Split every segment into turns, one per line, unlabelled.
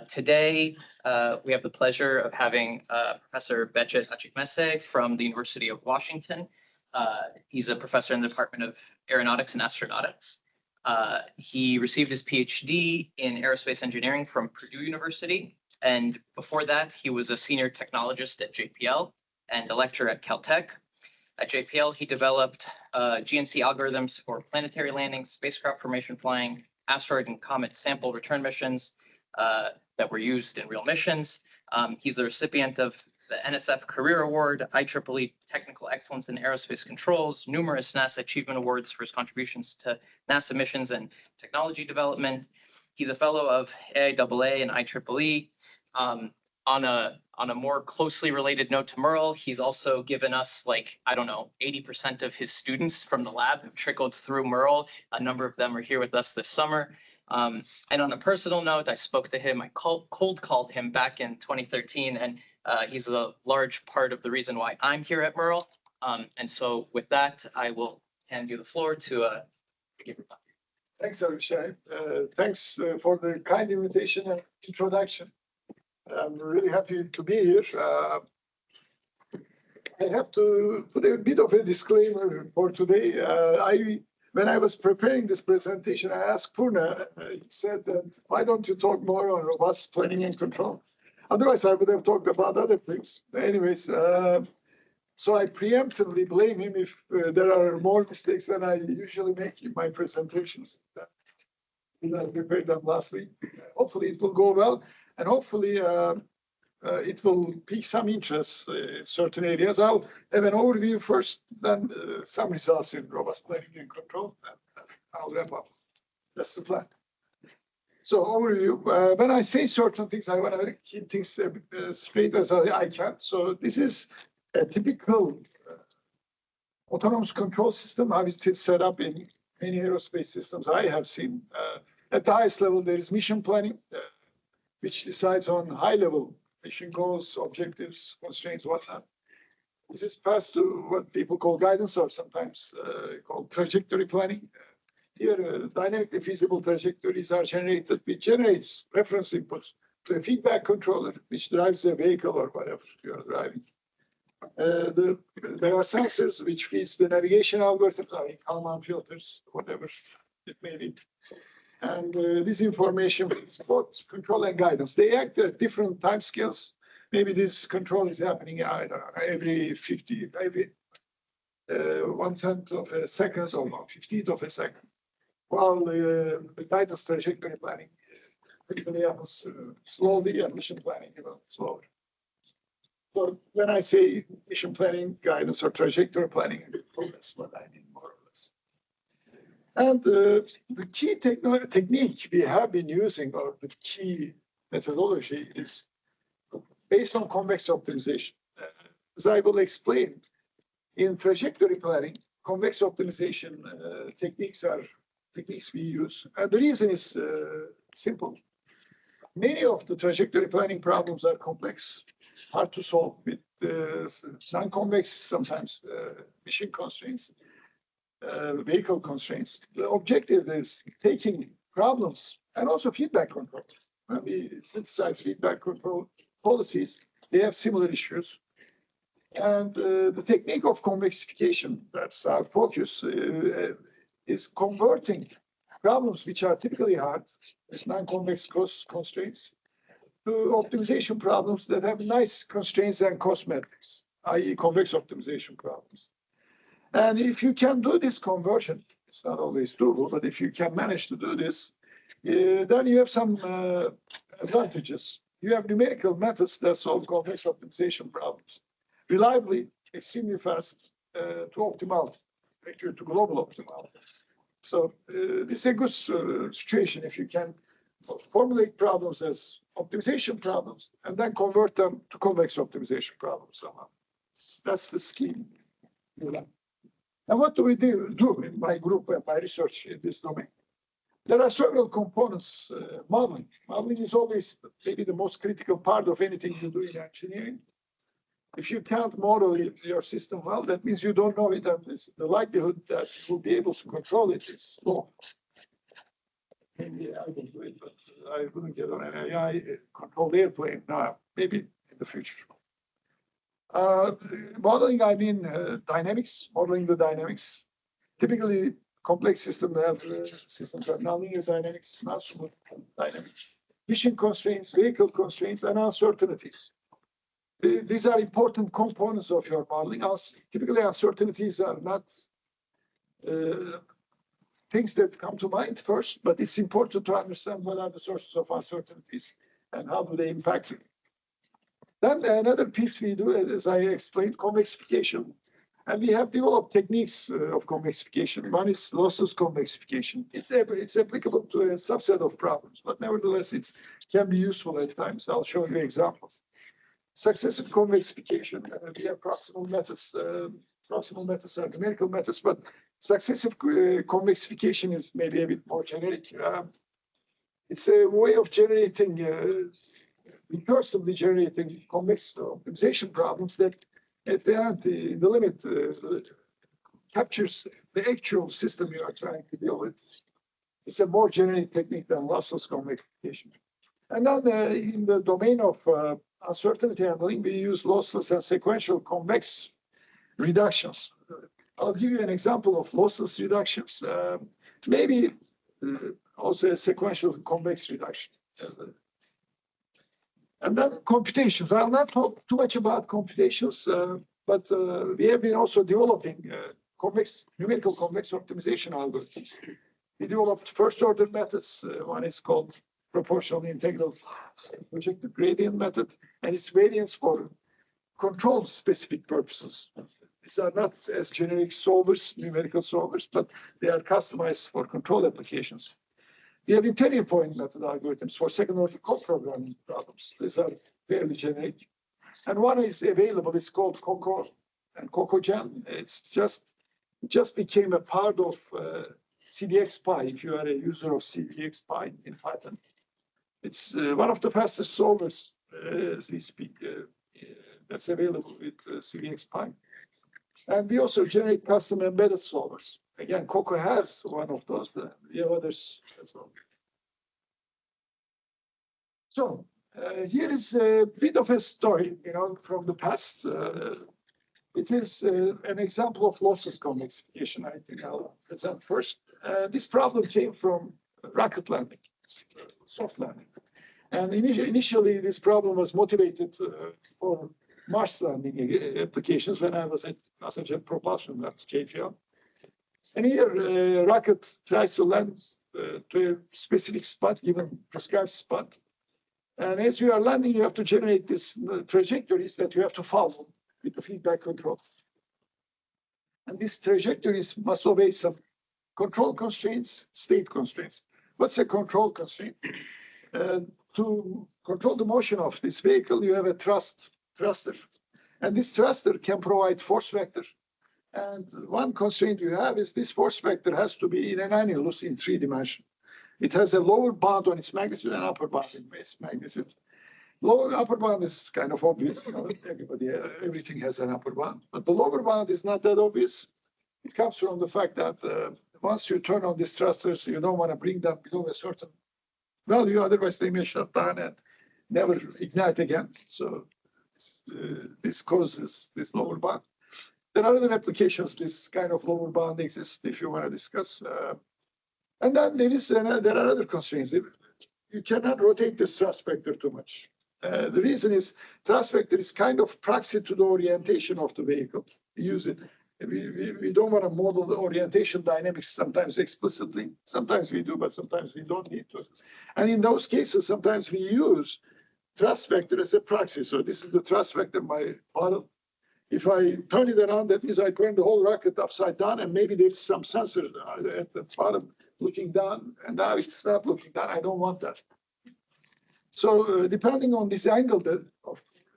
Today, we have the pleasure of having Professor Behçet Açıkmeşe from the University of Washington. He's a professor in the Department of Aeronautics and Astronautics. He received his PhD in aerospace engineering from Purdue University. And before that, he was a senior technologist at JPL and a lecturer at Caltech. At JPL, he developed GN&C algorithms for planetary landings, spacecraft formation flying, asteroid and comet sample return missions that were used in real missions. He's the recipient of the NSF Career Award, IEEE Technical Excellence in Aerospace Controls, numerous NASA Achievement Awards for his contributions to NASA missions and technology development. He's a fellow of AIAA and IEEE. On a more closely related note to MERL, he's also given us, like, I don't know, 80% of his students from the lab have trickled through MERL. A number of them are here with us this summer. And on a personal note, I spoke to him, I cold called him back in 2013, and he's a large part of the reason why I'm here at MERL. And so with that, I will hand you the floor to give your talk.
Thanks, Avishai. Thanks for the kind invitation and introduction. I'm really happy to be here. I have to put a bit of a disclaimer for today. When I was preparing this presentation, I asked Purna, he said that, why don't you talk more on robust planning and control? Otherwise, I would have talked about other things. Anyways, so I preemptively blame him if there are more mistakes than I usually make in my presentations. I prepared them last week. Hopefully it will go well, and hopefully it will pique some interest in certain areas. I'll have an overview first, then some results in robust planning and control, and I'll wrap up. That's the plan. So overview, when I say certain things, I want to keep things straight as I can. So this is a typical autonomous control system, how it is set up in many aerospace systems I have seen. At the highest level, there is mission planning, which decides on high-level mission goals, objectives, constraints, whatnot. This is passed to what people call guidance, or sometimes called trajectory planning. Here, dynamically feasible trajectories are generated, which generates reference inputs to a feedback controller, which drives a vehicle or whatever you are driving. There are sensors which feeds the navigation algorithms, Kalman filters, whatever it may be. And this information is both control and guidance. They act at different time scales. Maybe this control is happening, I don't know, every 1/10 of a second or 1/15 of a second, while the guidance trajectory planning usually happens slowly, and mission planning slower. So when I say mission planning, guidance, or trajectory planning, that's what I mean, more or less. And the key technique we have been using, or the key methodology, is based on convex optimization. As I will explain, in trajectory planning, convex optimization techniques are techniques we use. And the reason is simple. Many of the trajectory planning problems are complex, hard to solve with non-convex, sometimes mission constraints, vehicle constraints. The objective is taking problems and also feedback control. When we synthesize feedback control policies, they have similar issues. And the technique of convexification, that's our focus, is converting problems which are typically hard, with non-convex cost constraints, to optimization problems that have nice constraints and cost metrics, i.e. convex optimization problems. And if you can do this conversion, it's not always doable, but if you can manage to do this, then you have some advantages. You have numerical methods that solve convex optimization problems reliably, extremely fast, to optimality, actually to global optimality. So this is a good situation if you can formulate problems as optimization problems and then convert them to convex optimization problems somehow. That's the scheme. And what do we do in my group and my research in this domain? There are several components. Modeling. Modeling is always maybe the most critical part of anything you do in engineering. If you can't model your system well, that means you don't know it, and the likelihood that you will be able to control it is low. Maybe I will do it, but I wouldn't get on an AI controlled airplane now, maybe in the future. Modeling, I mean dynamics, modeling the dynamics. Typically, complex systems have nonlinear dynamics, non-smooth dynamics, mission constraints, vehicle constraints, and uncertainties. These are important components of your modeling. Typically, uncertainties are not things that come to mind first, but it's important to understand what are the sources of uncertainties and how do they impact you. Then another piece we do, as I explained, convexification. And we have developed techniques of convexification. One is lossless convexification. It's applicable to a subset of problems, but nevertheless, it can be useful at times. I'll show you examples. Successive convexification, we have proximal methods. Proximal methods are numerical methods, but successive convexification is maybe a bit more generic. It's a way of generating, recursively generating convex optimization problems that at the end, the limit captures the actual system you are trying to deal with. It's a more generic technique than lossless convexification. And then in the domain of uncertainty handling, we use lossless and sequential convex reductions. I'll give you an example of lossless reductions, maybe also a sequential convex reduction. And then computations. I'll not talk too much about computations, but we have been also developing numerical convex optimization algorithms. We developed first-order methods. One is called proportional integral projected gradient method, and its variants for control-specific purposes. These are not as generic solvers, numerical solvers, but they are customized for control applications. We have interior point method algorithms for second-order code programming problems. These are fairly generic. And one is available, it's called COCO and COCO-Gen. It's just became a part of CDX-Pi, if you are a user of CDX-Pi in Python. It's one of the fastest solvers as we speak that's available with CDX-Pi. And we also generate custom embedded solvers. Again, COCO has one of those. We have others as well. So here is a bit of a story, from the past. It is an example of lossless convexification. I think I'll present first. This problem came from rocket landing, soft landing. And initially, this problem was motivated for Mars landing applications when I was at NASA Jet Propulsion, that's JPL. And here, a rocket tries to land to a specific spot, given prescribed spot. And as you are landing, you have to generate these trajectories that you have to follow with the feedback control. And these trajectories must obey some control constraints, state constraints. What's a control constraint? To control the motion of this vehicle, you have a thruster. And this thruster can provide force vector. And one constraint you have is this force vector has to be in an annulus in 3 dimensions. It has a lower bound on its magnitude and upper bound in its magnitude. Upper bound is kind of obvious. Everything has an upper bound. But the lower bound is not that obvious. It comes from the fact that once you turn on these thrusters, you don't want to bring them below a certain value, otherwise they may shut down and never ignite again. So this causes this lower bound. There are other applications this kind of lower bound exists if you want to discuss. And then there are other constraints. You cannot rotate this thrust vector too much. The reason is thrust vector is kind of proxy to the orientation of the vehicle. We use it. We don't want to model the orientation dynamics sometimes explicitly. Sometimes we do, but sometimes we don't need to. And in those cases, sometimes we use thrust vector as a proxy. So this is the thrust vector, my model. If I turn it around, that means I turn the whole rocket upside down, and maybe there's some sensor at the bottom looking down, and now it's not looking down. I don't want that. So depending on this angle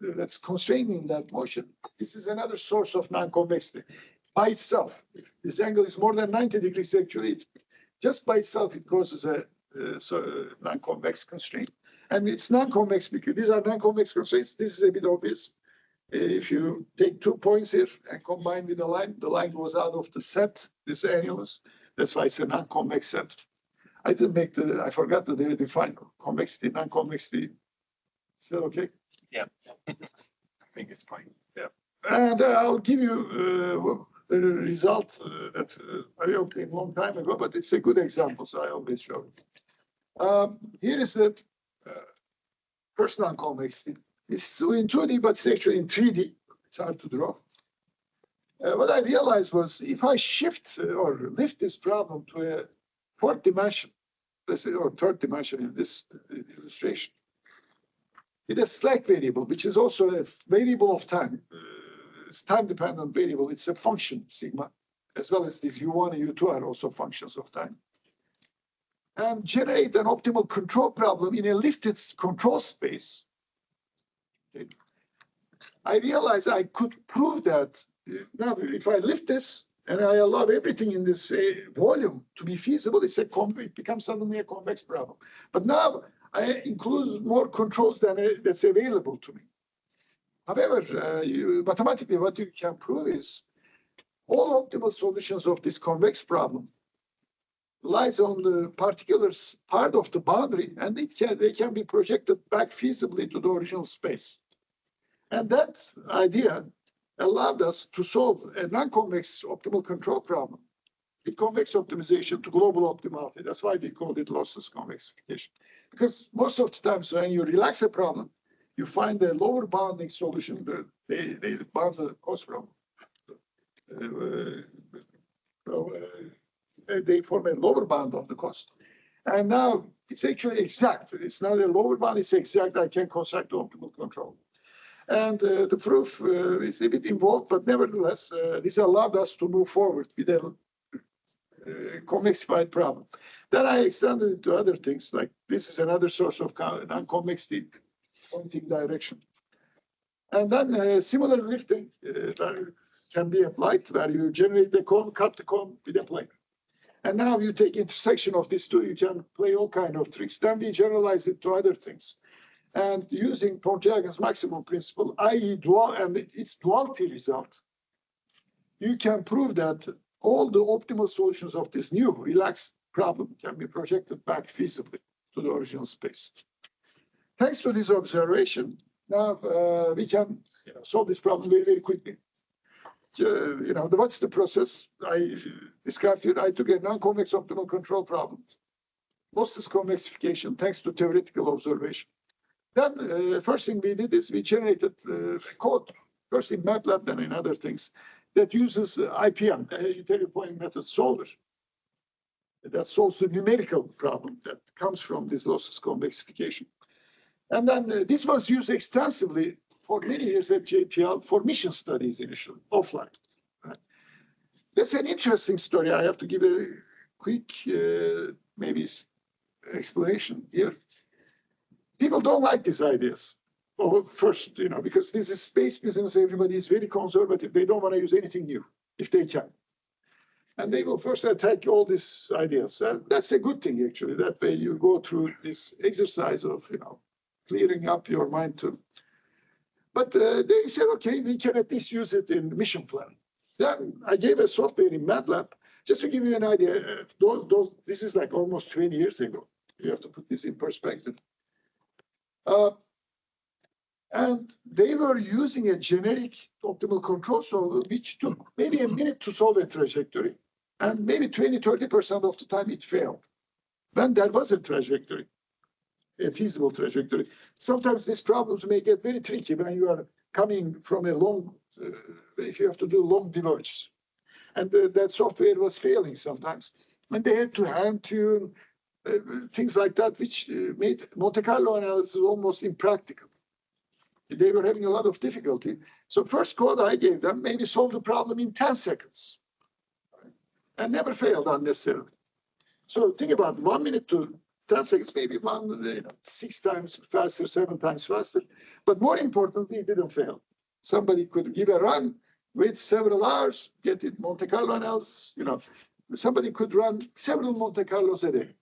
that's constraining that motion, this is another source of non-convexity by itself. If this angle is more than 90 degrees, actually, just by itself, it causes a non-convex constraint. And it's non-convex because these are non-convex constraints. This is a bit obvious. If you take 2 points here and combine with the line goes out of the set, this annulus. That's why it's a non-convex set. I forgot to define convexity, non-convexity. Is that okay?
Yeah.
I think it's fine. Yeah. And I'll give you the result that I obtained a long time ago, but it's a good example, so I always show it. Here is the first non-convexity. It's still in 2D, but it's actually in 3D. It's hard to draw. What I realized was if I shift or lift this problem to a fourth dimension, let's say, or third dimension in this illustration, with a slack variable, which is also a variable of time, it's time-dependent variable. It's a function, sigma, as well as these U1 and U2 are also functions of time. And generate an optimal control problem in a lifted control space. Okay. I realized I could prove that now if I lift this and I allow everything in this volume to be feasible, it becomes suddenly a convex problem. But now I include more controls than that's available to me. However, mathematically, what you can prove is all optimal solutions of this convex problem lies on the particular part of the boundary, and they can be projected back feasibly to the original space. And that idea allowed us to solve a non-convex optimal control problem with convex optimization to global optimality. That's why we called it lossless convexification. Because most of the times when you relax a problem, you find a lower bounding solution. They bound the cost from. They form a lower bound of the cost. And now it's actually exact. It's not a lower bound, it's exact. I can construct the optimal control. And the proof is a bit involved, but nevertheless, this allowed us to move forward with a convexified problem. Then I extended it to other things, like this is another source of non-convexity pointing direction. And then similar lifting can be applied where you generate the cone, cut the cone with a plane. And now you take intersection of these two, you can play all kind of tricks. Then we generalize it to other things. And using Pontryagin's maximum principle, i.e. dual and its duality result, you can prove that all the optimal solutions of this new relaxed problem can be projected back feasibly to the original space. Thanks to this observation, now we can solve this problem very, very quickly. What's the process? I described here. I took a non-convex optimal control problem, lossless convexification, thanks to theoretical observation. Then first thing we did is we generated code, first in MATLAB, then in other things, that uses IPM, interior point method solver, that solves the numerical problem that comes from this lossless convexification. And then this was used extensively for many years at JPL for mission studies initially, offline. Right? That's an interesting story. I have to give a quick, maybe explanation here. People don't like these ideas. Well, first, because this is space business, everybody is very conservative. They don't want to use anything new if they can. And they will first attack all these ideas. And that's a good thing, actually. That way you go through this exercise of, clearing up your mind too. But they said, okay, we can at least use it in mission planning. Then I gave a software in MATLAB, just to give you an idea. This is like almost 20 years ago. You have to put this in perspective. And they were using a generic optimal control solver, which took maybe a minute to solve a trajectory. And maybe 20–30% of the time it failed. Then there was a trajectory, a feasible trajectory. Sometimes these problems may get very tricky when you are coming from a long, if you have to do long diverge. And that software was failing sometimes. And they had to hand tune things like that, which made Monte Carlo analysis almost impractical. They were having a lot of difficulty. So first code I gave them maybe solved the problem in 10 seconds. And never failed unnecessarily. So think about 1 minute to 10 seconds, maybe 6 times faster, 7 times faster. But more importantly, it didn't fail. Somebody could give a run, wait several hours, get it Monte Carlo analysis. Somebody could run several Monte Carlos a day.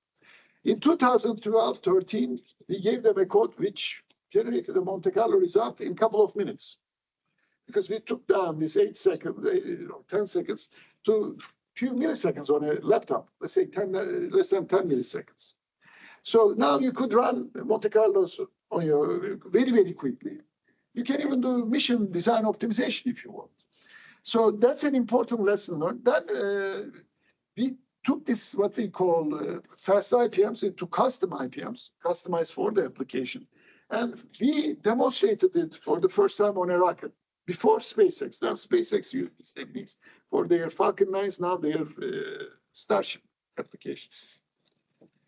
In 2012-13, we gave them a code which generated a Monte Carlo result in a couple of minutes. Because we took down this 8 seconds, 10 seconds to few milliseconds on a laptop, let's say less than 10 milliseconds. So now you could run Monte Carlos on your very, very quickly. You can even do mission design optimization if you want. So that's an important lesson learned. Then we took this, what we call fast IPMs into custom IPMs, customized for the application. And we demonstrated it for the first time on a rocket before SpaceX. Now SpaceX used these techniques for their Falcon 9s, now their Starship applications.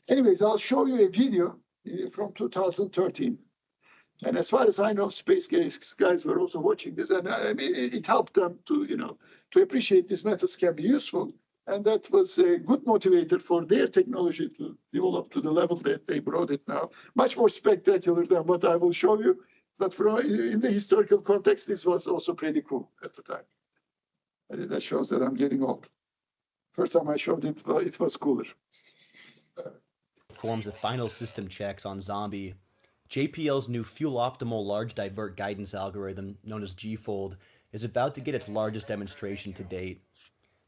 Anyways, I'll show you a video from 2013. And as far as I know, space guys were also watching this, and I mean, it helped them to, to appreciate these methods can be useful. And that was a good motivator for their technology to develop to the level that they brought it now. Much more spectacular than what I will show you. But in the historical context, this was also pretty cool at the time. That shows that I'm getting old. First time I showed it, well, it was cooler.
Performs the final system checks on Zombie. JPL's new fuel-optimal large divert guidance algorithm, known as G-Fold, is about to get its largest demonstration to date.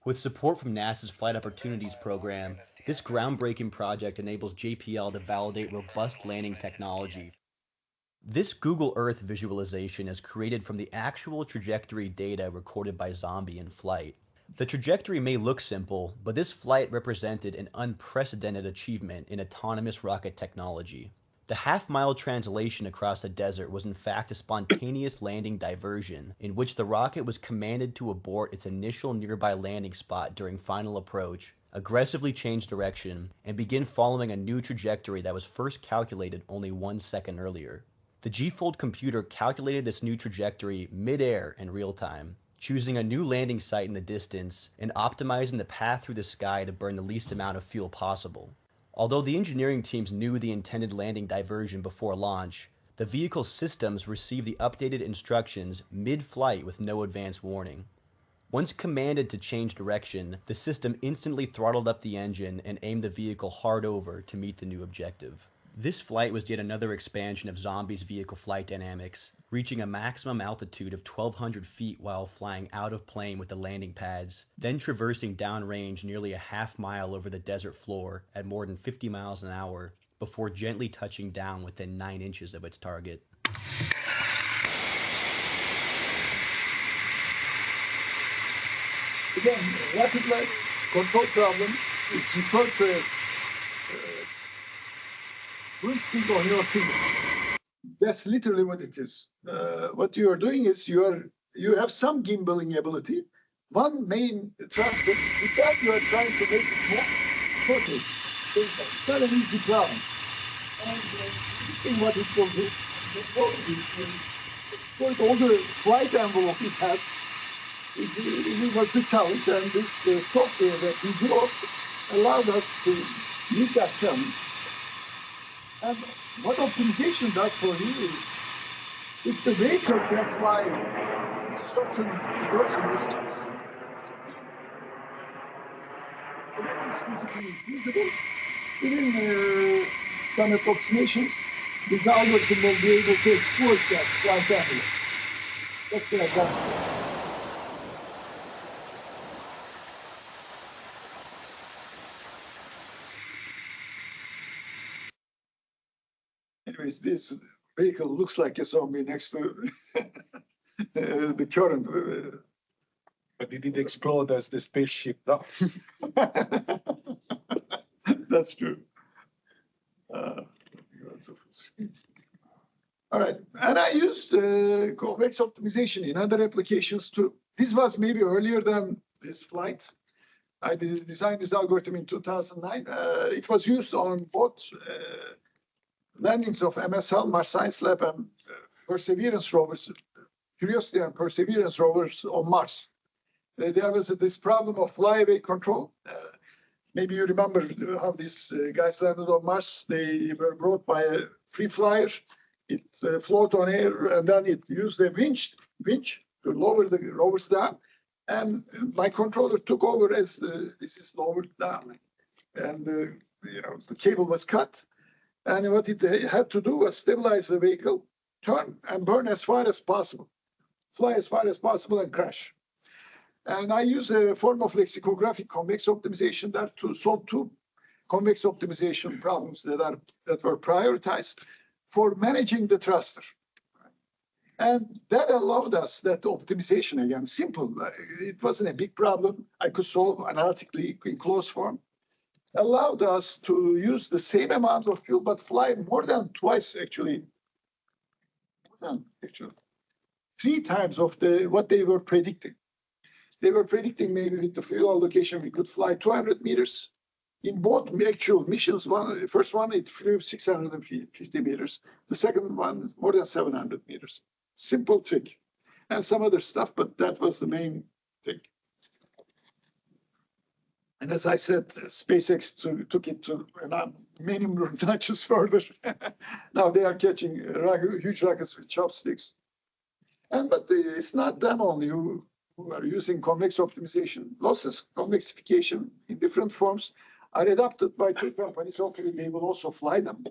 With support from NASA's Flight Opportunities Program, this groundbreaking project enables JPL to validate robust landing technology. This Google Earth visualization is created from the actual trajectory data recorded by Zombie in flight. The trajectory may look simple, but this flight represented an unprecedented achievement in autonomous rocket technology. The half-mile translation across the desert was in fact a spontaneous landing diversion, in which the rocket was commanded to abort its initial nearby landing spot during final approach, aggressively change direction, and begin following a new trajectory that was first calculated only 1 second earlier. The G-Fold computer calculated this new trajectory mid-air in real time, choosing a new landing site in the distance and optimizing the path through the sky to burn the least amount of fuel possible. Although the engineering teams knew the intended landing diversion before launch, the vehicle's systems received the updated instructions mid-flight with no advance warning. Once commanded to change direction, the system instantly throttled up the engine and aimed the vehicle hard over to meet the new objective. This flight was yet another expansion of Zombie's vehicle flight dynamics, reaching a maximum altitude of 1,200 feet while flying out of plane with the landing pads, then traversing downrange nearly a half mile over the desert floor at more than 50 miles an hour, before gently touching down within 9 inches of its target.
Again, rapid land control problem is referred to as broomstick on your finger. That's literally what it is. What you are doing is you have some gimbaling ability, one main thruster. With that, you are trying to make it more rotate. So it's not an easy problem. And what it will do, exploit all the flight envelope it has. It was the challenge, and this software that we developed allowed us to meet that challenge. And what optimization does for you is, if the vehicle can fly certain diversion distance, and that is physically feasible, within some approximations, this algorithm will be able to exploit that flight envelope. That's the advantage. Anyways, this vehicle looks like a zombie next to the current.
But it did explode as the spaceship does.
That's true. All right, and I used convex optimization in other applications too. This was maybe earlier than this flight. I designed this algorithm in 2009. It was used on both landings of MSL, Mars Science Lab, and Perseverance rovers, Curiosity and Perseverance rovers on Mars. There was this problem of flyaway control. Maybe you remember how these guys landed on Mars. They were brought by a free flyer. It floated on air, and then it used a winch to lower the rovers down. And my controller took over as this is lowered down, and the cable was cut. And what it had to do was stabilize the vehicle, turn and burn as far as possible, fly as far as possible and crash. And I use a form of lexicographic convex optimization there to solve two convex optimization problems that were prioritized for managing the thruster. And that allowed us that optimization, again, simple. It wasn't a big problem. I could solve analytically in closed form. Allowed us to use the same amount of fuel, but fly more than twice, actually. Three times of what they were predicting. They were predicting maybe with the fuel allocation, we could fly 200 meters. In both actual missions, the first one, it flew 650 meters. The second one, more than 700 meters. Simple trick. And some other stuff, but that was the main thing. And as I said, SpaceX took it to many notches further. Now they are catching huge rockets with chopsticks. But it's not them only who are using convex optimization. Lossless convexification in different forms are adopted by two companies. Hopefully they will also fly them.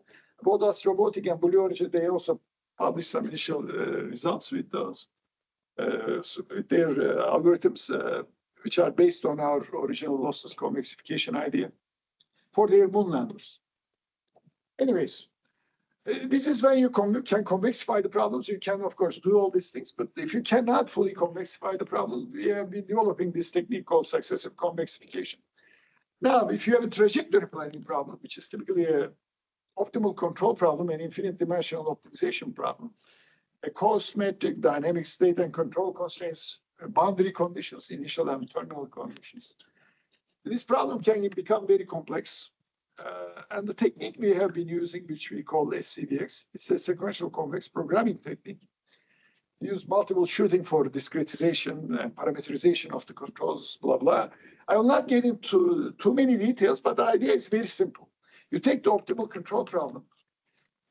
Both Robotic and Blue Origin, they also published some initial results with those, with their algorithms, which are based on our original lossless convexification idea for their moon landers. Anyways, this is when you can convexify the problems. You can, of course, do all these things, but if you cannot fully convexify the problem, we have been developing this technique called successive convexification. Now, if you have a trajectory planning problem, which is typically an optimal control problem, an infinite dimensional optimization problem, a cost metric, dynamic state and control constraints, boundary conditions, initial and terminal conditions. This problem can become very complex. And the technique we have been using, which we call SCVX, it's a sequential convex programming technique. We use multiple shooting for discretization and parameterization of the controls, blah, blah. I will not get into too many details, but the idea is very simple. You take the optimal control problem.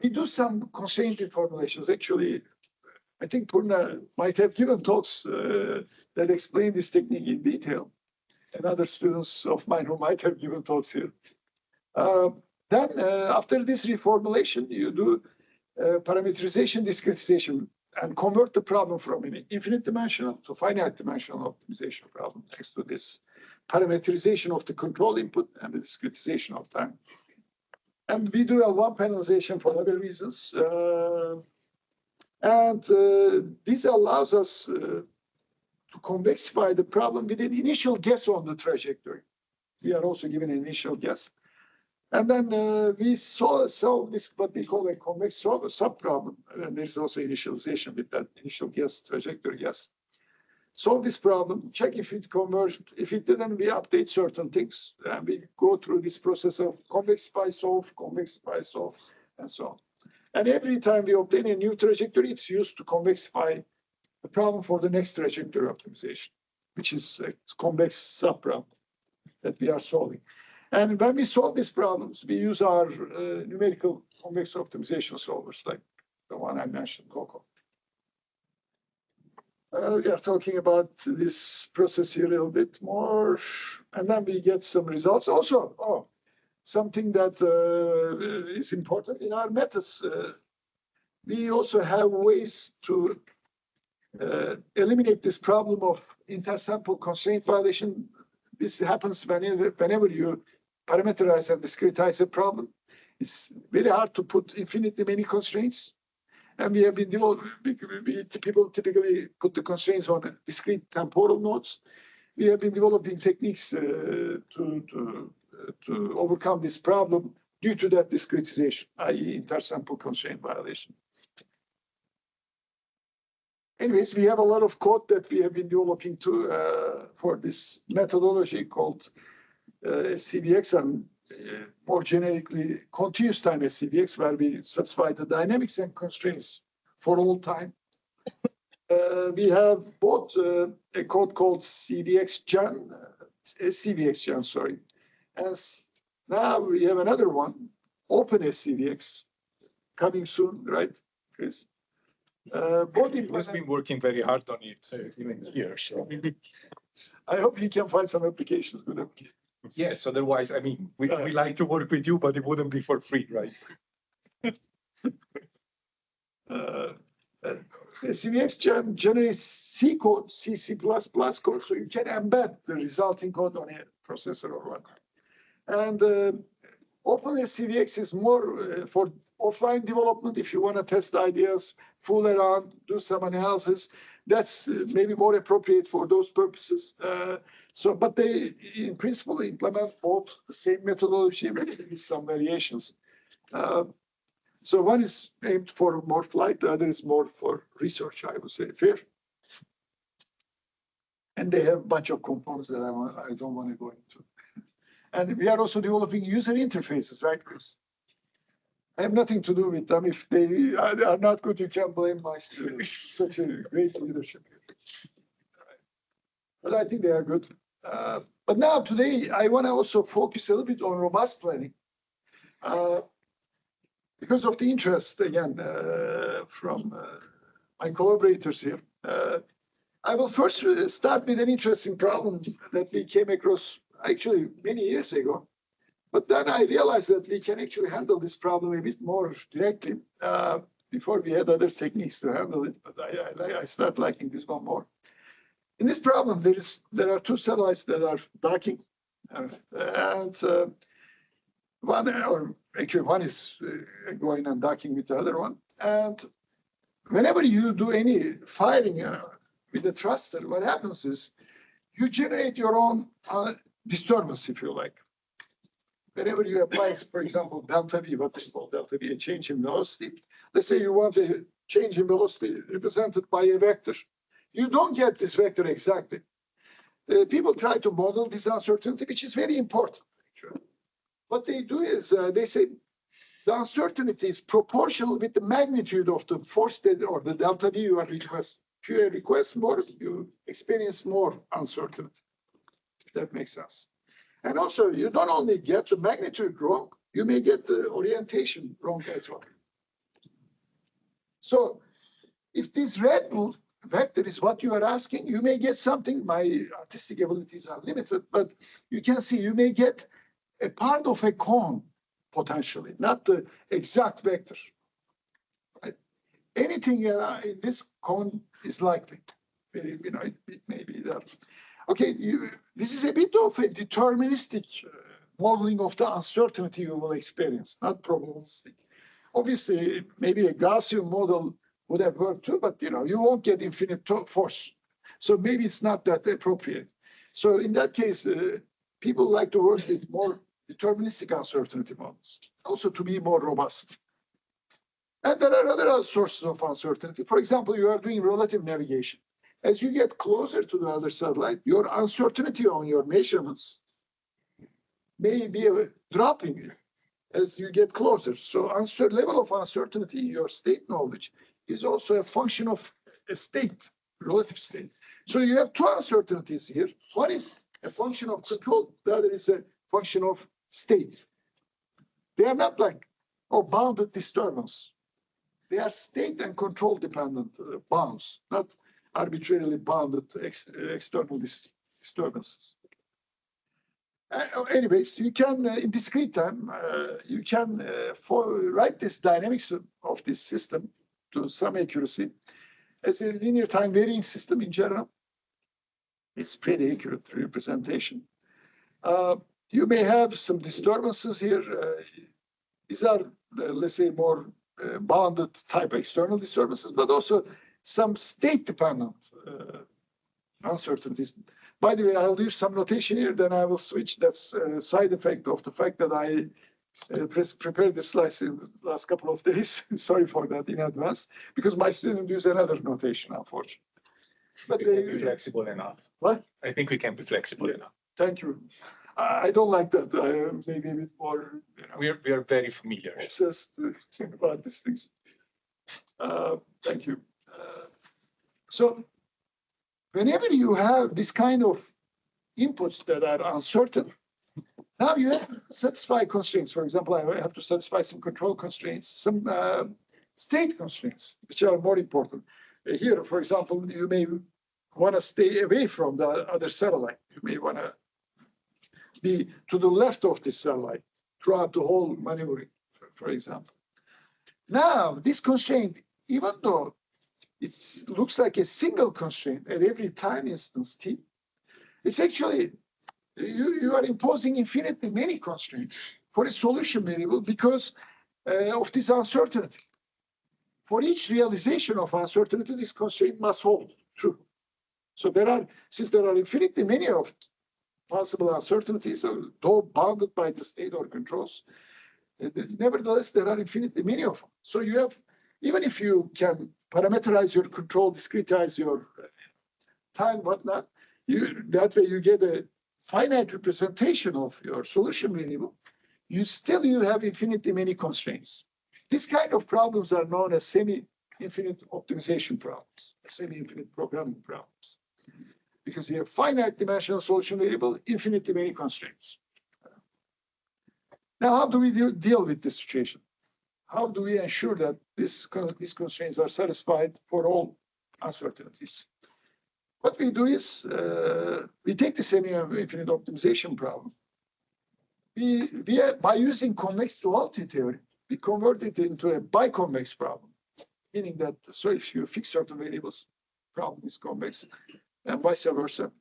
We do some constraint formulations. Actually, I think Purna might have given talks that explain this technique in detail, and other students of mine who might have given talks here. Then, after this reformulation, you do parameterization, discretization, and convert the problem from an infinite dimensional to finite dimensional optimization problem next to this parameterization of the control input and the discretization of time. And we do L1 penalization for other reasons. This allows us to convexify the problem with an initial guess on the trajectory. We are also given an initial guess. And then we solve this, what we call a convex subproblem. And there's also initialization with that initial guess, trajectory guess. Solve this problem, check if it converged. If it didn't, we update certain things. And we go through this process of convexify, solve, and so on. And every time we obtain a new trajectory, it's used to convexify the problem for the next trajectory optimization, which is a convex subproblem that we are solving. And when we solve these problems, we use our numerical convex optimization solvers, like the one I mentioned, COCO. We are talking about this process here a little bit more, and then we get some results. Also, something that is important in our methods, we also have ways to eliminate this problem of intersample constraint violation. This happens whenever you parameterize and discretize a problem. It's very hard to put infinitely many constraints. And we have been people typically put the constraints on discrete temporal nodes. We have been developing techniques to overcome this problem due to that discretization, i.e. intersample constraint violation. Anyways, we have a lot of code that we have been developing for this methodology called SCVX, and more generically, continuous time SCVX, where we satisfy the dynamics and constraints for all time. We have both a code called SCVX Gen, sorry. And now we have another one, Open SCVX, coming soon, right, Chris? Both
He has been working very hard on it even here. So.
I hope you can find some applications with them.
Yes, otherwise, I mean, we like to work with you, but it wouldn't be for free, right?
SCVX generates C code, C++ code, so you can embed the resulting code on a processor or whatnot. And OpenSCVX is more for offline development. If you want to test ideas, fool around, do some analysis, that's maybe more appropriate for those purposes. But they, in principle, implement both the same methodology with some variations. So one is aimed for more flight, the other is more for research, I would say. Fair. And they have a bunch of components that I don't want to go into. And we are also developing user interfaces, right, Chris? I have nothing to do with them. If they are not good, you can't blame my students. Such a great leadership. But I think they are good. But now today, I want to also focus a little bit on robust planning. Because of the interest, again, from my collaborators here. I will first start with an interesting problem that we came across actually many years ago. But then I realized that we can actually handle this problem a bit more directly. Before we had other techniques to handle it, but I start liking this one more. In this problem, there are two satellites that are docking, and one is going and docking with the other one. And whenever you do any firing with the thruster, what happens is you generate your own disturbance, if you like. Whenever you apply, for example, delta V, what they call delta V, a change in velocity. Let's say you want a change in velocity represented by a vector. You don't get this vector exactly. People try to model this uncertainty, which is very important. Actually. What they do is they say the uncertainty is proportional with the magnitude of the force or the delta V you are requesting. If you request more, you experience more uncertainty. If that makes sense. And also, you don't only get the magnitude wrong, you may get the orientation wrong as well. So if this red vector is what you are asking, you may get something. My artistic abilities are limited, but you can see you may get a part of a cone potentially, not the exact vector. Right? Anything in this cone is likely. It may be there. Okay, this is a bit of a deterministic modeling of the uncertainty you will experience, not probabilistic. Obviously, maybe a Gaussian model would have worked too, but you won't get infinite force. So maybe it's not that appropriate. So in that case, people like to work with more deterministic uncertainty models, also to be more robust. And there are other sources of uncertainty. For example, you are doing relative navigation. As you get closer to the other satellite, your uncertainty on your measurements may be dropping as you get closer. So level of uncertainty in your state knowledge is also a function of a state, relative state. So you have two uncertainties here. One is a function of control. The other is a function of state. They are not like bounded disturbance. They are state and control dependent bounds, not arbitrarily bounded external disturbances. Anyways, you can, in discrete time, you can write this dynamics of this system to some accuracy as a linear time varying system in general. It's pretty accurate representation. You may have some disturbances here. These are, let's say, more bounded type external disturbances, but also some state-dependent uncertainties. By the way, I'll use some notation here, then I will switch. That's a side effect of the fact that I prepared the slides in the last couple of days. Sorry for that in advance, because my students use another notation, unfortunately. But
we can be flexible enough.
What?
I think we can be flexible enough.
Thank you. I don't like that. I am maybe a bit more.
We are very familiar.
Obsessed about these things. Thank you. So whenever you have this kind of inputs that are uncertain, now you have to satisfy constraints. For example, I have to satisfy some control constraints, some state constraints, which are more important. Here, for example, you may want to stay away from the other satellite. You may want to be to the left of this satellite throughout the whole maneuvering, for example. Now, this constraint, even though it looks like a single constraint at every time instance t, it's actually, you are imposing infinitely many constraints for a solution variable because of this uncertainty. For each realization of uncertainty, this constraint must hold true. So since there are infinitely many of possible uncertainties, though bounded by the state or controls, nevertheless, there are infinitely many of them. So you have, even if you can parameterize your control, discretize your time, whatnot, that way you get a finite representation of your solution variable, you have infinitely many constraints. These kind of problems are known as semi-infinite optimization problems, semi-infinite programming problems, because you have finite dimensional solution variable, infinitely many constraints. Now, how do we deal with this situation? How do we ensure that these constraints are satisfied for all uncertainties? What we do is we take the semi-infinite optimization problem. By using convex duality theory, we convert it into a biconvex problem, meaning that so if you fix certain variables, problem is convex, and vice versa.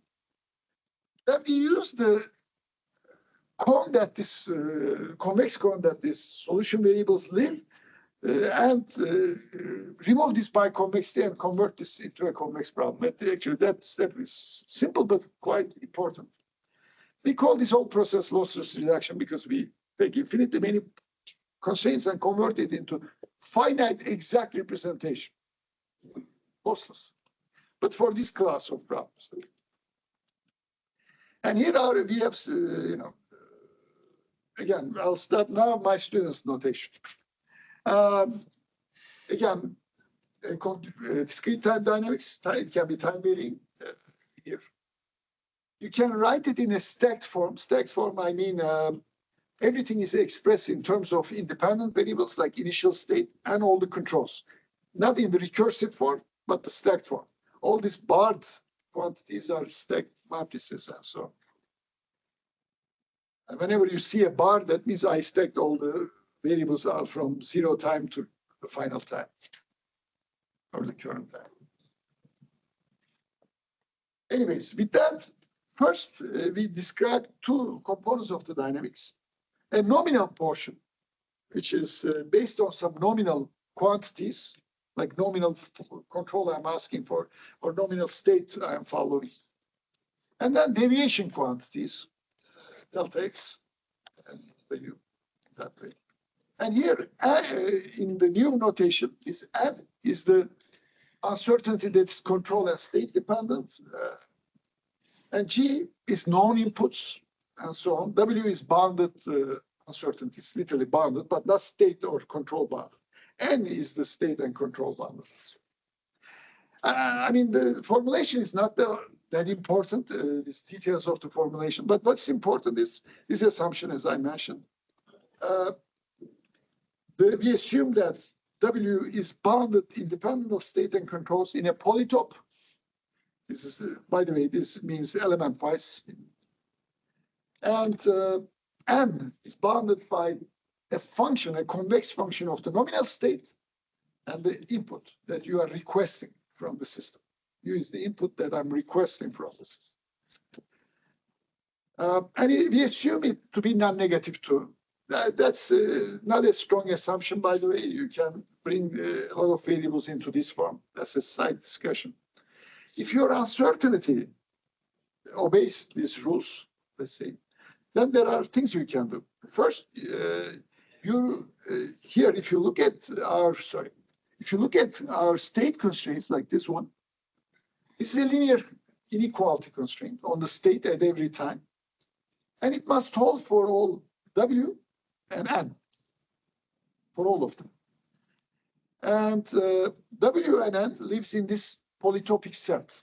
Then we use the cone that this convex cone that these solution variables live and remove this biconvexity and convert this into a convex problem. Actually, that step is simple but quite important. We call this whole process lossless reduction because we take infinitely many constraints and convert it into finite exact representation, lossless. But for this class of problems. And here we have, again, I'll start now my students' notation. Again, discrete time dynamics, it can be time varying here. You can write it in a stacked form. Stacked form, I mean, everything is expressed in terms of independent variables like initial state and all the controls. Not in the recursive form, but the stacked form. All these barred quantities are stacked matrices and so on. And whenever you see a bar, that means I stacked all the variables out from 0 time to the final time or the current time. Anyways, with that, first we describe two components of the dynamics. A nominal portion, which is based on some nominal quantities, like nominal control I'm asking for, or nominal state I'm following. And then deviation quantities, delta x, and the u, that way. And here, in the new notation, is n is the uncertainty that's control and state dependent, and g is known inputs, and so on. W is bounded uncertainties, literally bounded, but not state or control bounded. N is the state and control bounded. I mean, the formulation is not that important, these details of the formulation, but what's important is this assumption, as I mentioned. We assume that W is bounded independent of state and controls in a polytope. This is, by the way, this means element-wise. And N is bounded by a function, a convex function of the nominal state and the input that you are requesting from the system. U is the input that I'm requesting from the system. And we assume it to be non-negative too. That's not a strong assumption, by the way. You can bring a lot of variables into this form. That's a side discussion. If your uncertainty obeys these rules, let's say, then there are things you can do. First, here, if you look at our state constraints like this one, this is a linear inequality constraint on the state at every time. And it must hold for all W and N, for all of them. And W and N lives in this polytopic set.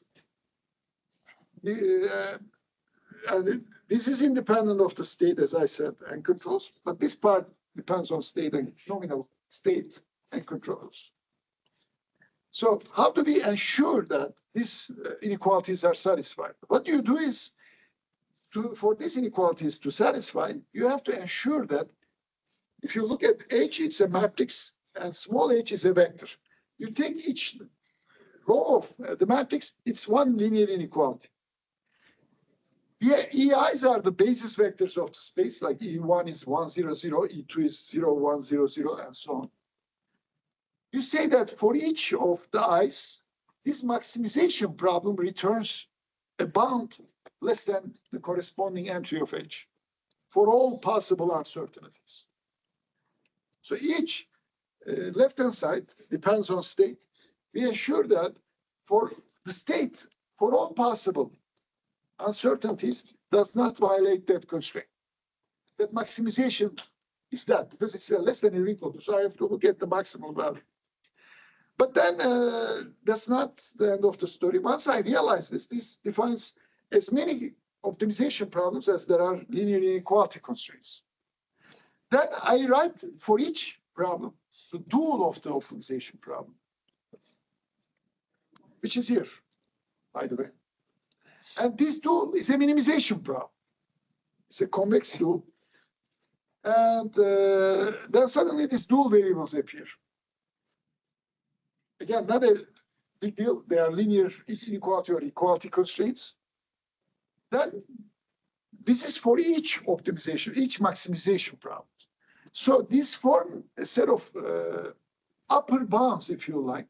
And this is independent of the state, as I said, and controls, but this part depends on state and nominal state and controls. So how do we ensure that these inequalities are satisfied? What you do is, for these inequalities to satisfy, you have to ensure that if you look at H, it's a matrix, and small h is a vector. You take each row of the matrix, it's one linear inequality. EIs are the basis vectors of the space, like E1 is 1, 0, 0, E2 is 0, 1, 0, 0, and so on. You say that for each of the i's, this maximization problem returns a bound less than the corresponding entry of H for all possible uncertainties. So each left-hand side depends on state. We ensure that for the state, for all possible uncertainties, does not violate that constraint. That maximization is that, because it's less than or equal to, so I have to look at the maximal value. But then that's not the end of the story. Once I realize this defines as many optimization problems as there are linear inequality constraints. Then I write for each problem the dual of the optimization problem, which is here, by the way. And this dual is a minimization problem. It's a convex dual. And then suddenly these dual variables appear. Again, not a big deal. They are linear inequality or equality constraints. Then this is for each optimization, each maximization problem. So this forms a set of upper bounds, if you like,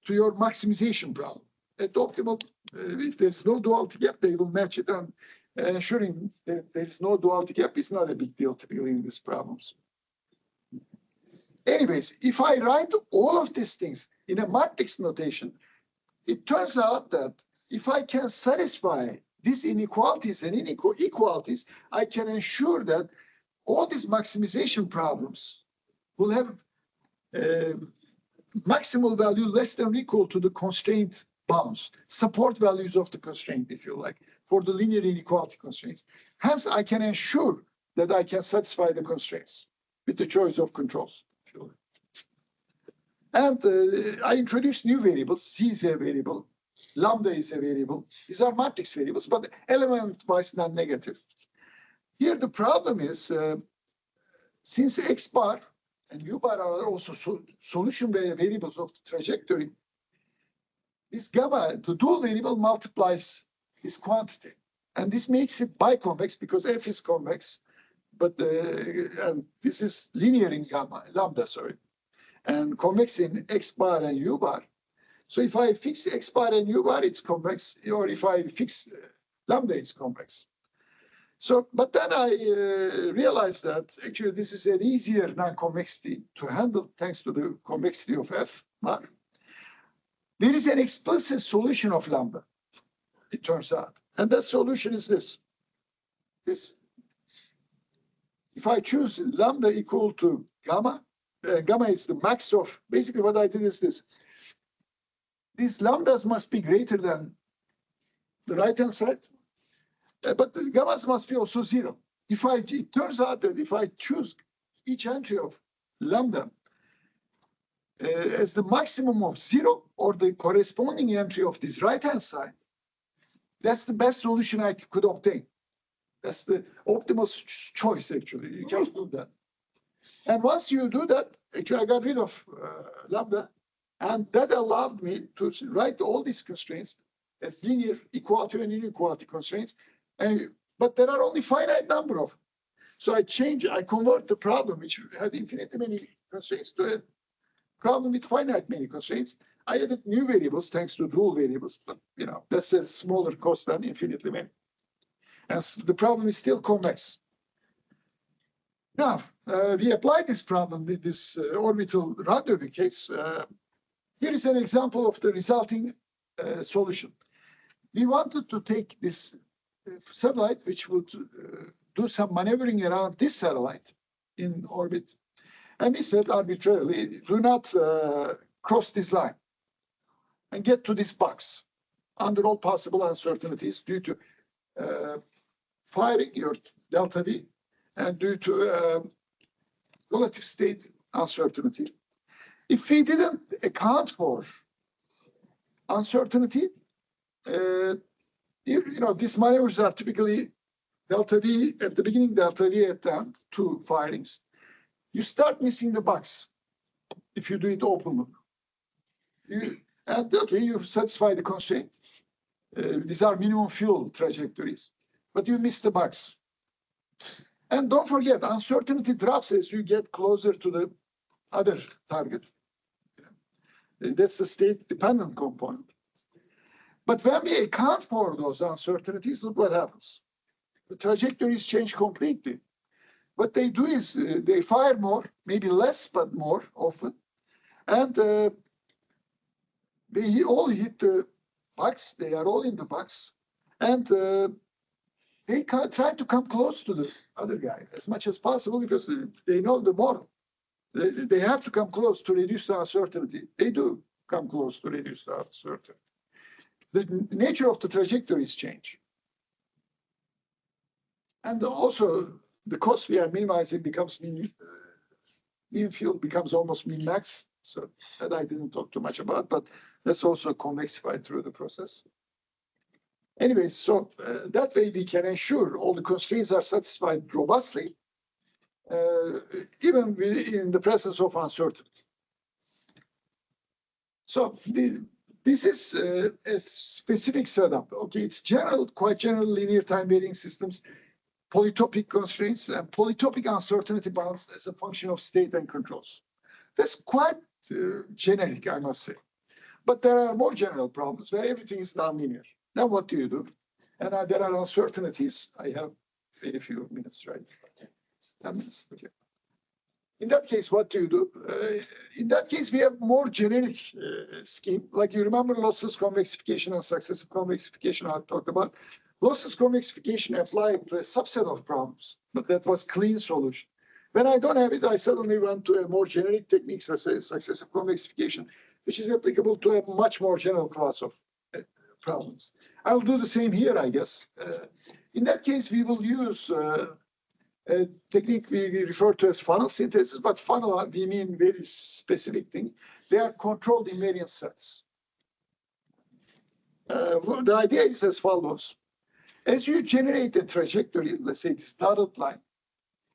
to your maximization problem. At optimal, if there's no duality gap, they will match it, and ensuring that there's no duality gap is not a big deal typically in these problems. Anyways, if I write all of these things in a matrix notation, it turns out that if I can satisfy these inequalities and inequalities, I can ensure that all these maximization problems will have maximal value less than or equal to the constraint bounds, support values of the constraint, if you like, for the linear inequality constraints. Hence, I can ensure that I can satisfy the constraints with the choice of controls. And I introduced new variables. C is a variable, lambda is a variable. These are matrix variables, but element-wise non-negative. Here the problem is, since x bar and u bar are also solution variables of the trajectory, this gamma, the dual variable, multiplies this quantity. And this makes it biconvex because f is convex, but and this is linear in gamma, lambda, sorry, and convex in x bar and u bar. So if I fix x bar and u bar, it's convex, or if I fix lambda, it's convex. So, but then I realized that actually this is an easier non-convexity to handle thanks to the convexity of f bar. There is an explicit solution of lambda, it turns out. And that solution is this. If I choose lambda equal to gamma, gamma is the max of, basically what I did is this. These lambdas must be greater than the right-hand side, but the gammas must be also zero. It turns out that if I choose each entry of lambda as the maximum of zero or the corresponding entry of this right-hand side, that's the best solution I could obtain. That's the optimal choice, actually. You can't do that. And once you do that, actually I got rid of lambda, and that allowed me to write all these constraints as linear equality and inequality constraints. But there are only finite number of them. So I convert the problem, which had infinitely many constraints, to a problem with finite many constraints. I added new variables thanks to dual variables, but that's a smaller cost than infinitely many. And the problem is still convex. Now, we applied this problem with this orbital rendezvous case. Here is an example of the resulting solution. We wanted to take this satellite, which would do some maneuvering around this satellite in orbit. And we said arbitrarily, do not cross this line and get to this box under all possible uncertainties due to firing your delta V and due to relative state uncertainty. If we didn't account for uncertainty, these maneuvers are typically delta V at the beginning, delta V at the end, 2 firings. You start missing the box if you do it open loop. You satisfy the constraint. These are minimum fuel trajectories. but you miss the bugs. And don't forget, uncertainty drops as you get closer to the other target. That's the state-dependent component. But when we account for those uncertainties, look what happens. The trajectories change completely. What they do is they fire more, maybe less, but more often. And they all hit the bugs. They are all in the bugs. And they try to come close to the other guy as much as possible because they know the model. They have to come close to reduce the uncertainty. They do come close to reduce the uncertainty. The nature of the trajectories change. And also, the cost we are minimizing becomes mean field becomes almost min max. So that I didn't talk too much about, but that's also convexified through the process. Anyway, so that way we can ensure all the constraints are satisfied robustly, even in the presence of uncertainty. So this is a specific setup. Okay, it's general, quite general linear time varying systems, polytopic constraints, and polytopic uncertainty bounds as a function of state and controls. That's quite generic, I must say. But there are more general problems where everything is nonlinear. Then what do you do? And there are uncertainties. I have very few minutes, right? 10 minutes, okay. In that case, what do you do? In that case, we have more generic scheme. Like you remember lossless convexification and successive convexification I talked about. Lossless convexification applied to a subset of problems, but that was clean solution. When I don't have it, I suddenly went to a more generic technique, such as successive convexification, which is applicable to a much more general class of problems. I'll do the same here, I guess. In that case, we will use a technique we refer to as funnel synthesis, but funnel, we mean very specific thing. They are controlled invariant sets. The idea is as follows. As you generate a trajectory, let's say this dotted line,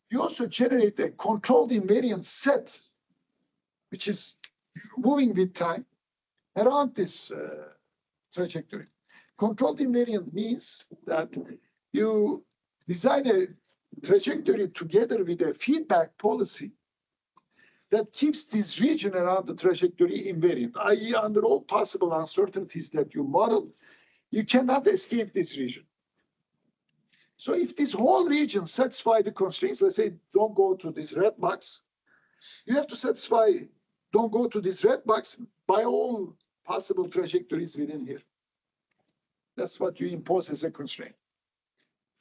you also generate a controlled invariant set, which is moving with time around this trajectory. Controlled invariant means that you design a trajectory together with a feedback policy that keeps this region around the trajectory invariant, i.e. under all possible uncertainties that you model, you cannot escape this region. So if this whole region satisfies the constraints, let's say don't go to this red box, you have to satisfy don't go to this red box by all possible trajectories within here. That's what you impose as a constraint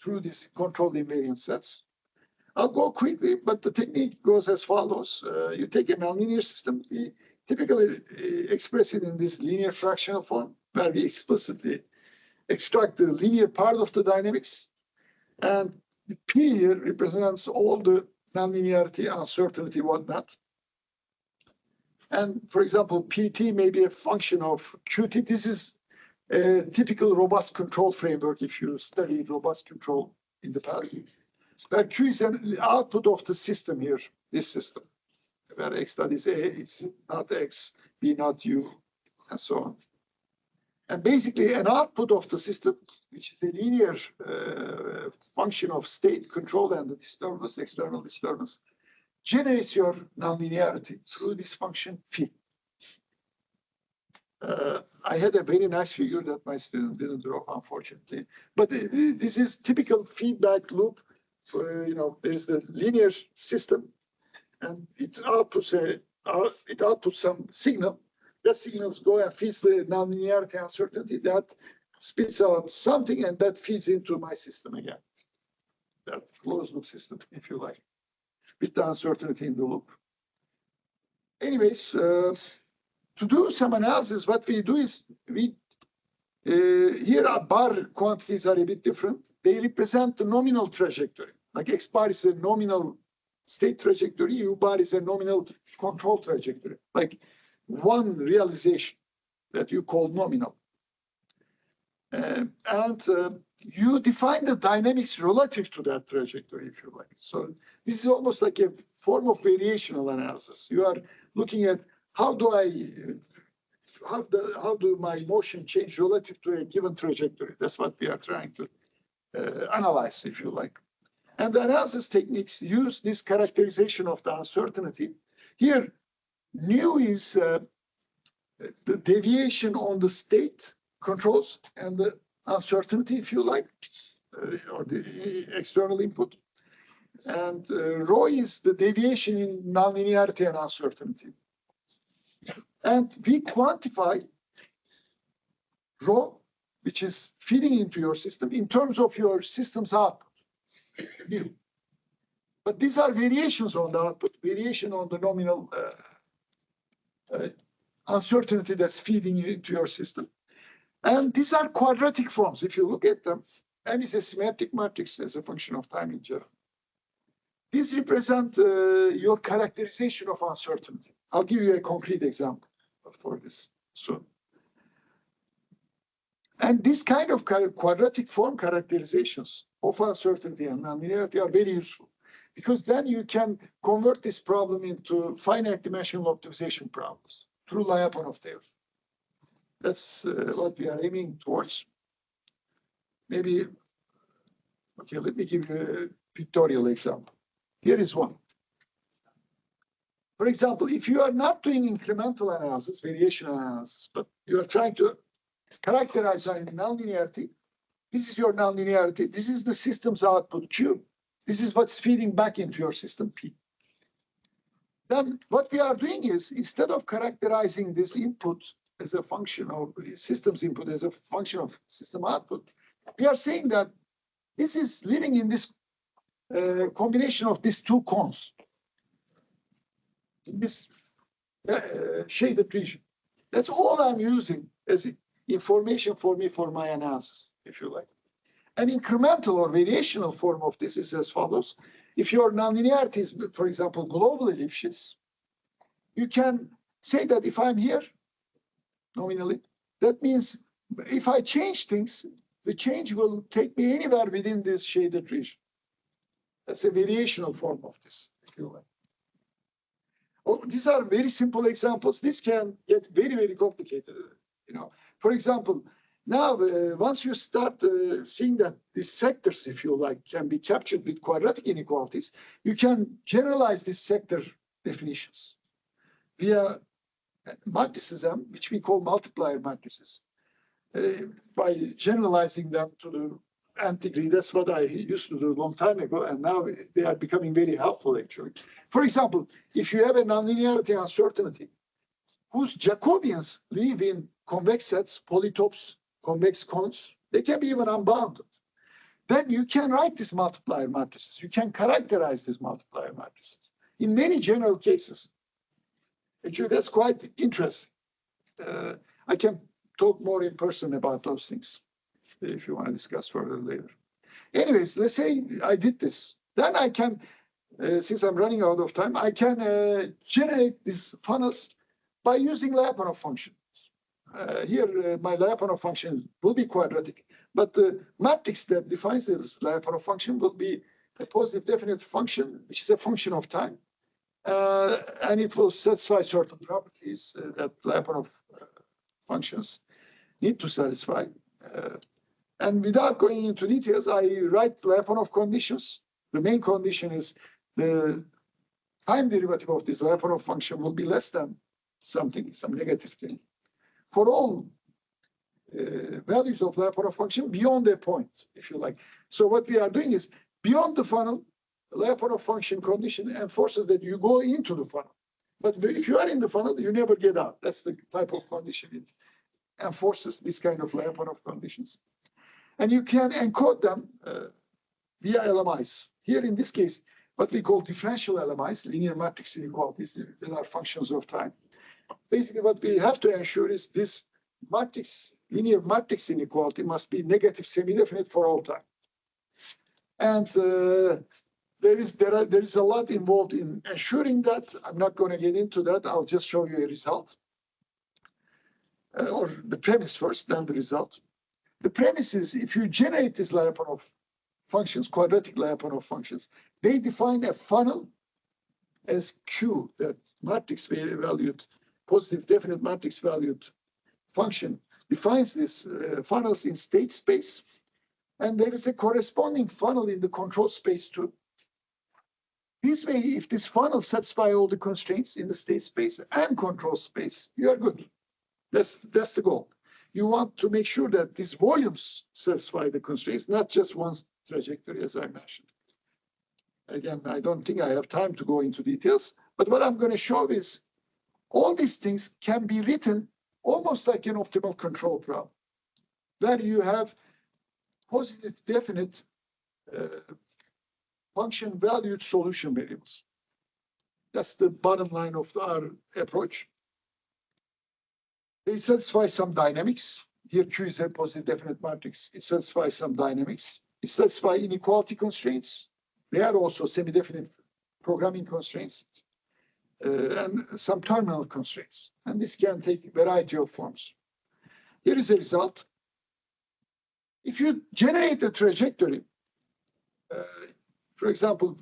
through these controlled invariant sets. I'll go quickly, but the technique goes as follows. You take a nonlinear system. We typically express it in this linear fractional form, where we explicitly extract the linear part of the dynamics. And P here represents all the nonlinearity, uncertainty, whatnot. And for example, PT may be a function of QT. This is a typical robust control framework if you studied robust control in the past. Where Q is an output of the system here, this system. Where X that is A, it's not X, B not U, and so on. And basically an output of the system, which is a linear function of state control and the disturbance, external disturbance, generates your nonlinearity through this function phi. I had a very nice figure that my student didn't draw, unfortunately. But this is typical feedback loop. There's the linear system, and it outputs some signal. That signals go and feeds the nonlinearity uncertainty. That spits out something, and that feeds into my system again. That closed loop system, if you like, with the uncertainty in the loop. Anyways, to do some analysis, what we do is here our bar quantities are a bit different. They represent the nominal trajectory. Like X bar is a nominal state trajectory, U bar is a nominal control trajectory. Like one realization that you call nominal. You define the dynamics relative to that trajectory, if you like. So this is almost like a form of variational analysis. You are looking at how do my motion change relative to a given trajectory? That's what we are trying to analyze, if you like. And the analysis techniques use this characterization of the uncertainty. Here, nu is the deviation on the state controls and the uncertainty, if you like, or the external input. And rho is the deviation in nonlinearity and uncertainty. And we quantify rho, which is feeding into your system, in terms of your system's output. But these are variations on the output, variation on the nominal uncertainty that's feeding into your system. And these are quadratic forms. If you look at them, M is a symmetric matrix as a function of time in general. These represent your characterization of uncertainty. I'll give you a concrete example for this soon. And this kind of quadratic form characterizations of uncertainty and nonlinearity are very useful, because then you can convert this problem into finite dimensional optimization problems through Lyapunov theorem. That's what we are aiming towards. Maybe, okay, let me give you a pictorial example. Here is one. For example, if you are not doing incremental analysis, variation analysis, but you are trying to characterize nonlinearity, this is your nonlinearity, this is the system's output Q, this is what's feeding back into your system P. Then what we are doing is, instead of characterizing this input as a function of system's input as a function of system output, we are saying that this is living in this combination of these two cones, in this shaded region. That's all I'm using as information for me for my analysis, if you like. An incremental or variational form of this is as follows. If your nonlinearity is, for example, globally Lipschitz, you can say that if I'm here, nominally, that means if I change things, the change will take me anywhere within this shaded region. That's a variational form of this, if you like. Oh, these are very simple examples. This can get very, very complicated. You know, for example, now once you start seeing that these sectors, if you like, can be captured with quadratic inequalities, you can generalize these sector definitions via matrices, which we call multiplier matrices, by generalizing them to the nth degree. That's what I used to do a long time ago, and now they are becoming very helpful, actually. For example, if you have a nonlinearity uncertainty whose Jacobians live in convex sets, polytopes, convex cones, they can be even unbounded. Then you can write these multiplier matrices. You can characterize these multiplier matrices in many general cases. Actually, that's quite interesting. I can talk more in person about those things if you want to discuss further later. Anyways, let's say I did this. Then I can, since I'm running out of time, I can generate these funnels by using Lyapunov functions. Here, my Lyapunov function will be quadratic, but the matrix that defines this Lyapunov function will be a positive definite function, which is a function of time. And it will satisfy certain properties that Lyapunov functions need to satisfy. And without going into details, I write Lyapunov conditions. The main condition is the time derivative of this Lyapunov function will be less than something, some negative thing, for all values of Lyapunov function beyond a point, if you like. So what we are doing is, beyond the funnel, the Lyapunov function condition enforces that you go into the funnel. But if you are in the funnel, you never get out. That's the type of condition it enforces, this kind of Lyapunov conditions. And you can encode them via LMIs. Here in this case, what we call differential LMIs, linear matrix inequalities, that are functions of time. Basically, what we have to ensure is this matrix, linear matrix inequality must be negative semi-definite for all time. And there is a lot involved in ensuring that. I'm not going to get into that. I'll just show you a result. Or the premise first, then the result. The premise is, if you generate these Lyapunov functions, quadratic Lyapunov functions, they define a funnel as Q, that matrix valued, positive definite matrix valued function defines these funnels in state space. and there is a corresponding funnel in the control space too. This way, if this funnel satisfies all the constraints in the state space and control space, you are good. That's the goal. You want to make sure that these volumes satisfy the constraints, not just one trajectory, as I mentioned. Again, I don't think I have time to go into details, but what I'm going to show is all these things can be written almost like an optimal control problem, where you have positive, definite function valued solution variables. That's the bottom line of our approach. They satisfy some dynamics. Here Q is a positive definite matrix. It satisfies some dynamics. It satisfies inequality constraints. They are also semi-definite programming constraints and some terminal constraints. And this can take a variety of forms. Here is a result. If you generate a trajectory, for example,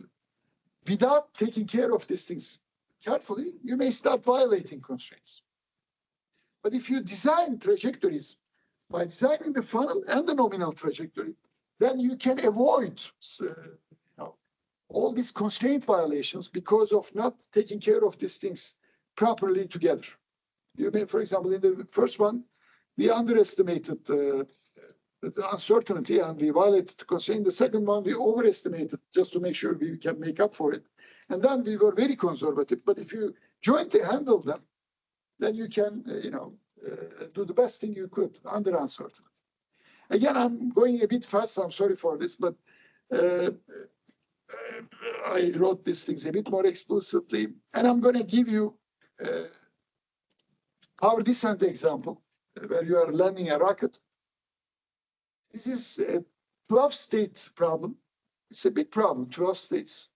without taking care of these things carefully, you may start violating constraints. But if you design trajectories by designing the funnel and the nominal trajectory, then you can avoid all these constraint violations because of not taking care of these things properly together. You may, for example, in the first one, we underestimated the uncertainty and we violated the constraint. The second one, we overestimated just to make sure we can make up for it. And then we were very conservative. But if you jointly handle them, then you can, do the best thing you could under uncertainty. Again, I'm going a bit fast. I'm sorry for this, but I wrote these things a bit more explicitly. And I'm going to give you power descent example where you are landing a rocket. This is a 12-state problem. It's a big problem, 12 states.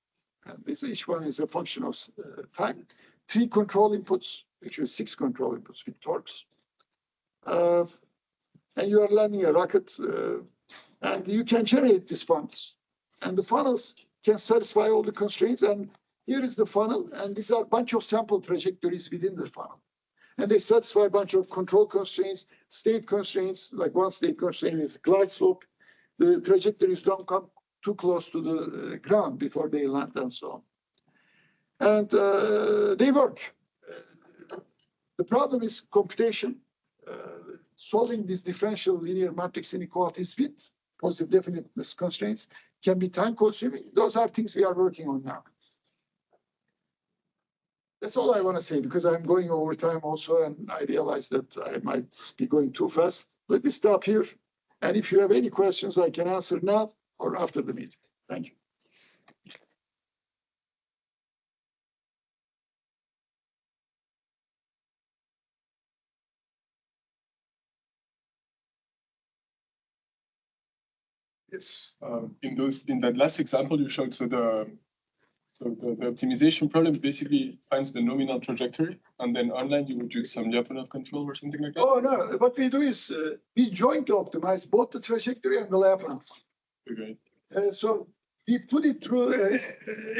And each one is a function of time. 3 control inputs, actually 6 control inputs with torques. And you are landing a rocket, and you can generate these funnels. And the funnels can satisfy all the constraints. And here is the funnel, and these are a bunch of sample trajectories within the funnel. And they satisfy a bunch of control constraints, state constraints, like one state constraint is glide slope. The trajectories don't come too close to the ground before they land and so on. And they work. The problem is computation. Solving these differential linear matrix inequalities with positive definiteness constraints can be time consuming. Those are things we are working on now. That's all I want to say because I'm going over time also, and I realize that I might be going too fast. Let me stop here. And if you have any questions, I can answer now or after the meeting. Thank you.
Yes, in that last example you showed, so the optimization problem basically finds the nominal trajectory, and then online you would use some Lyapunov control or something like that.
Oh no! What we do is we jointly optimize both the trajectory and the Lyapunov.
Okay.
So we put it through a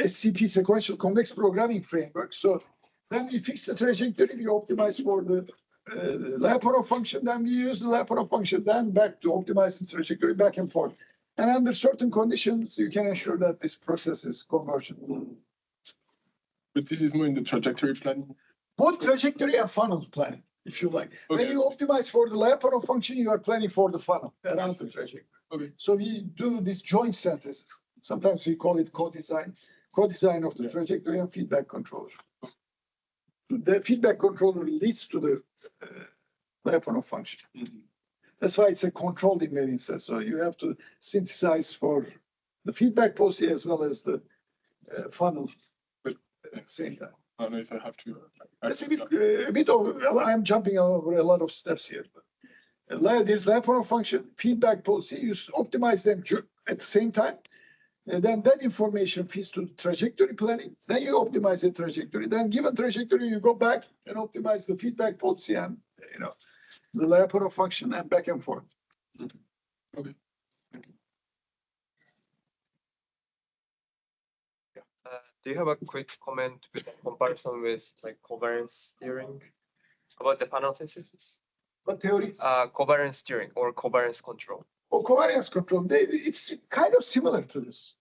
SCP, sequential convex programming framework. So then we fix the trajectory, we optimize for the Lyapunov function, then we use the Lyapunov function, then back to optimize the trajectory back and forth. And under certain conditions, you can ensure that this process is convergent.
But this is more in the trajectory planning?
Both trajectory and funnel planning, if you like. Okay. When you optimize for the Lyapunov function, you are planning for the funnel around the trajectory. Okay. So we do this joint synthesis. Sometimes we call it co-design of the trajectory and feedback controller. The feedback controller leads to the Lyapunov function. Mm-hmm. That's why it's a controlled invariant set. So you have to synthesize for the feedback policy as well as the funnel at the same time.
I don't know if I have to.
That's a bit of, I'm jumping over a lot of steps here. There's Lyapunov function, feedback policy, you optimize them at the same time. And then that information feeds to trajectory planning. Then you optimize the trajectory. Then given trajectory, you go back and optimize the feedback policy and, the Lyapunov function and back and forth.
Mm-hmm. Okay. Thank you.
Yeah. Do you have a quick comment with comparison with like covariance steering about the funnel synthesis?
What theory?
Covariance steering or covariance control.
or covariance control, it's kind of similar to this.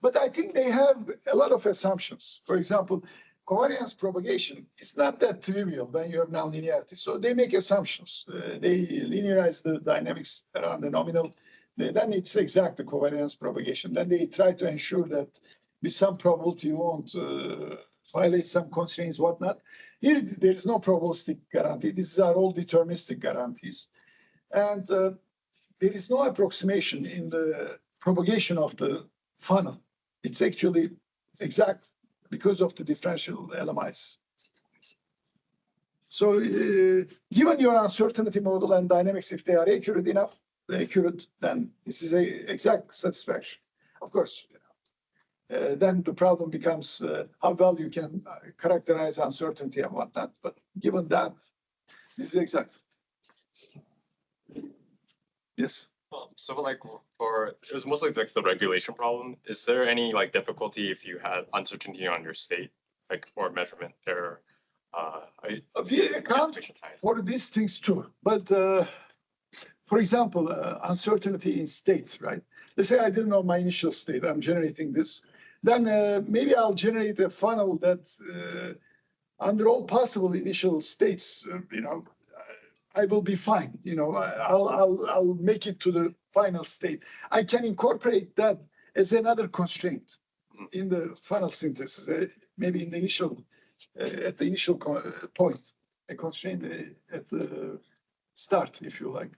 But I think they have a lot of assumptions. For example, covariance propagation is not that trivial when you have nonlinearity. So they make assumptions. They linearize the dynamics around the nominal. Then it's exact the covariance propagation. Then they try to ensure that with some probability you won't violate some constraints, whatnot. Here, there is no probabilistic guarantee. These are all deterministic guarantees. And there is no approximation in the propagation of the funnel. It's actually exact because of the differential LMIs. So given your uncertainty model and dynamics, if they are accurate, then this is a exact satisfaction. Of course, then the problem becomes how well you can characterize uncertainty and whatnot. But given that, this is exact. Yes.
So like it was mostly like the regulation problem. Is there any like difficulty if you had uncertainty on your state, like or measurement error?
We account for these things too. But for example, uncertainty in state, right? Let's say I didn't know my initial state. I'm generating this. Then maybe I'll generate a funnel that under all possible initial states, I will be fine. I'll make it to the final state. I can incorporate that as another constraint in the funnel synthesis, maybe in the initial, at the initial point, a constraint at the start, if you like.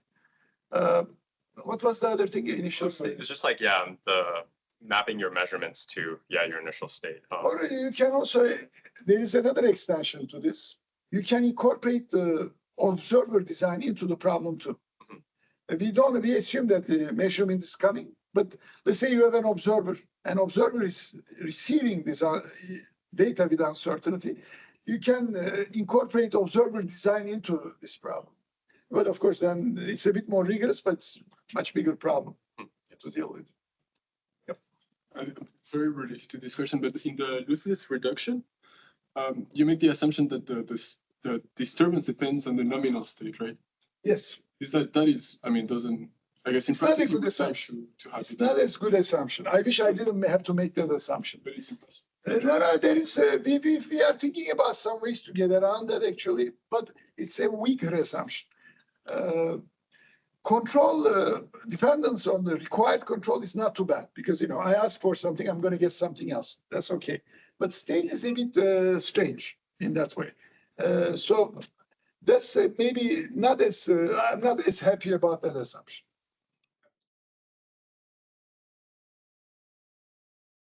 What was the other thing? Initial state.
It's just like the mapping your measurements to your initial state.
Or you can also, there is another extension to this. You can incorporate the observer design into the problem too. We assume that the measurement is coming, but let's say you have an observer is receiving this data with uncertainty. You can incorporate observer design into this problem. But of course, then it's a bit more rigorous, but it's a much bigger problem to deal with. Yep.
Very related to this question, but in the lossless reduction, you make the assumption that the disturbance depends on the nominal state, right?
Yes.
Doesn't, I guess in practice, you would have to have
it's not as good assumption. I wish I didn't have to make that assumption.
But it's impressive.
No, there is we are thinking about some ways to get around that actually, but it's a weaker assumption. Control dependence on the required control is not too bad because I ask for something, I'm going to get something else. That's okay. But state is a bit strange in that way. So that's maybe not as I'm not as happy about that assumption.